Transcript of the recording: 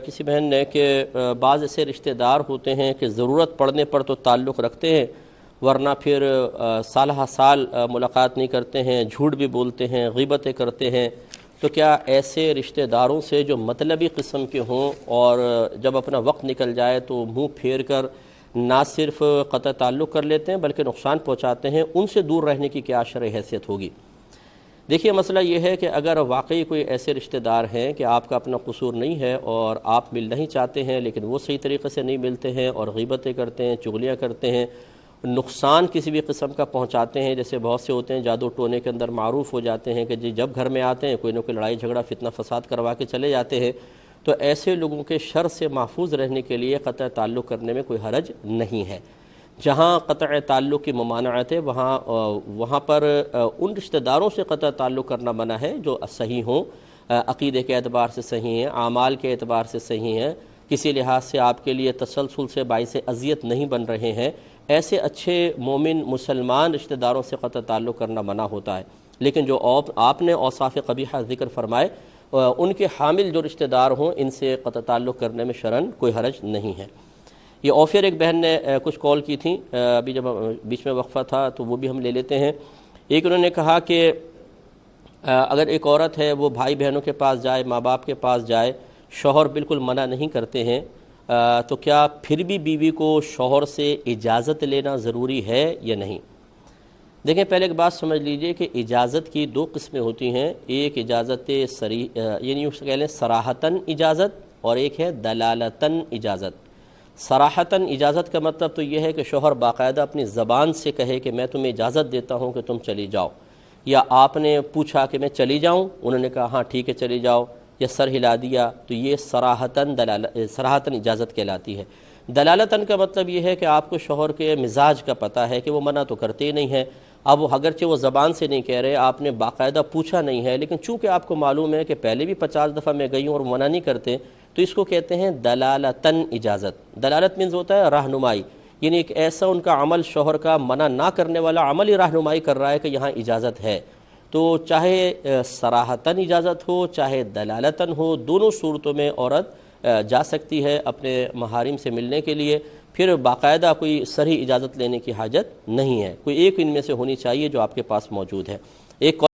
کسی بہن نے کہ بعض ایسے رشتہ دار ہوتے ہیں کہ ضرورت پڑنے پر تو تعلق رکھتے ہیں، ورنہ پھر سالہ سال ملاقات نہیں کرتے ہیں، جھوٹ بھی بولتے ہیں، غیبتیں کرتے ہیں۔ تو کیا ایسے رشتہ داروں سے جو مطلبی قسم کے ہوں اور جب اپنا وقت نکل جائے تو منہ پھیر کر نہ صرف قطع تعلق کر لیتے ہیں بلکہ نقصان پہنچاتے ہیں، ان سے دور رہنے کی کیا شرعی حیثیت ہوگی؟ دیکھیے، مسئلہ یہ ہے کہ اگر واقعی کوئی ایسے رشتہ دار ہیں کہ آپ کا اپنا قصور نہیں ہے اور آپ ملنا ہی چاہتے ہیں لیکن وہ صحیح طریقے سے نہیں ملتے ہیں اور غیبتیں کرتے ہیں، چغلیاں کرتے ہیں، نقصان کسی بھی قسم کا پہنچاتے ہیں، جیسے بہت سے ہوتے ہیں جادو ٹونے کے اندر معروف ہو جاتے ہیں کہ جب گھر میں آتے ہیں کوئی نہ کوئی لڑائی جھگڑا فتنہ فساد کروا کے چلے جاتے ہیں، تو ایسے لوگوں کے شر سے محفوظ رہنے کے لیے قطع تعلق کرنے میں کوئی حرج نہیں ہے۔ جہاں قطع تعلق کی ممانعت ہے وہاں پر ان رشتہ داروں سے قطع تعلق کرنا منع ہے جو صحیح ہوں، عقیدے کے اعتبار سے صحیح ہیں، اعمال کے اعتبار سے صحیح ہیں، کسی لحاظ سے آپ کے لیے تسلسل سے باعث اذیت نہیں بن رہے ہیں۔ ایسے اچھے مومن مسلمان رشتہ داروں سے قطع تعلق کرنا منع ہوتا ہے، لیکن جو آپ نے اوصاف قبیحہ ذکر فرمائے ان کے حامل جو رشتہ دار ہوں ان سے قطع تعلق کرنے میں شرعاً کوئی حرج نہیں ہے۔ یہ اوفیر ایک بہن نے کچھ کال کی تھیں، ابھی جب بیچ میں وقفہ تھا تو وہ بھی ہم لے لیتے ہیں۔ ایک انہوں نے کہا کہ اگر ایک عورت ہے وہ بھائی بہنوں کے پاس جائے، ماں باپ کے پاس جائے، شوہر بالکل منع نہیں کرتے ہیں، تو کیا پھر بھی بیوی کو شوہر سے اجازت لینا ضروری ہے یا نہیں؟ دیکھیں، پہلے ایک بات سمجھ لیجئے کہ اجازت کی دو قسمیں ہوتی ہیں، ایک اجازت یعنی کہہ لیں صراحتاً اجازت، اور ایک ہے دلالتاً اجازت۔ صراحتاً اجازت کا مطلب تو یہ ہے کہ شوہر باقاعدہ اپنی زبان سے کہے کہ میں تمہیں اجازت دیتا ہوں کہ تم چلی جاؤ، یا آپ نے پوچھا کہ میں چلی جاؤں، انہوں نے کہا ہاں ٹھیک ہے چلی جاؤ، یا سر ہلا دیا، تو یہ صراحتاً اجازت کہلاتی ہے۔ دلالتاً کا مطلب یہ ہے کہ آپ کو شوہر کے مزاج کا پتہ ہے کہ وہ منع تو کرتے ہی نہیں ہیں، اب اگرچہ وہ زبان سے نہیں کہہ رہے، آپ نے باقاعدہ پوچھا نہیں ہے، لیکن چونکہ آپ کو معلوم ہے کہ پہلے بھی 50 دفعہ میں گئی ہوں اور منع نہیں کرتے، تو اس کو کہتے ہیں دلالتاً اجازت۔ دلالت مینز ہوتا ہے رہنمائی، یعنی ایک ایسا ان کا عمل شوہر کا منع نہ کرنے والا عمل ہی رہنمائی کر رہا ہے کہ یہاں اجازت ہے۔ تو چاہے صراحتاً اجازت ہو چاہے دلالتاً ہو، دونوں صورتوں میں عورت جا سکتی ہے اپنے محارم سے ملنے کے لیے، پھر باقاعدہ کوئی صریح اجازت لینے کی حاجت نہیں ہے، کوئی ایک ان میں سے ہونی چاہیے جو آپ کے پاس موجود ہے۔ ایک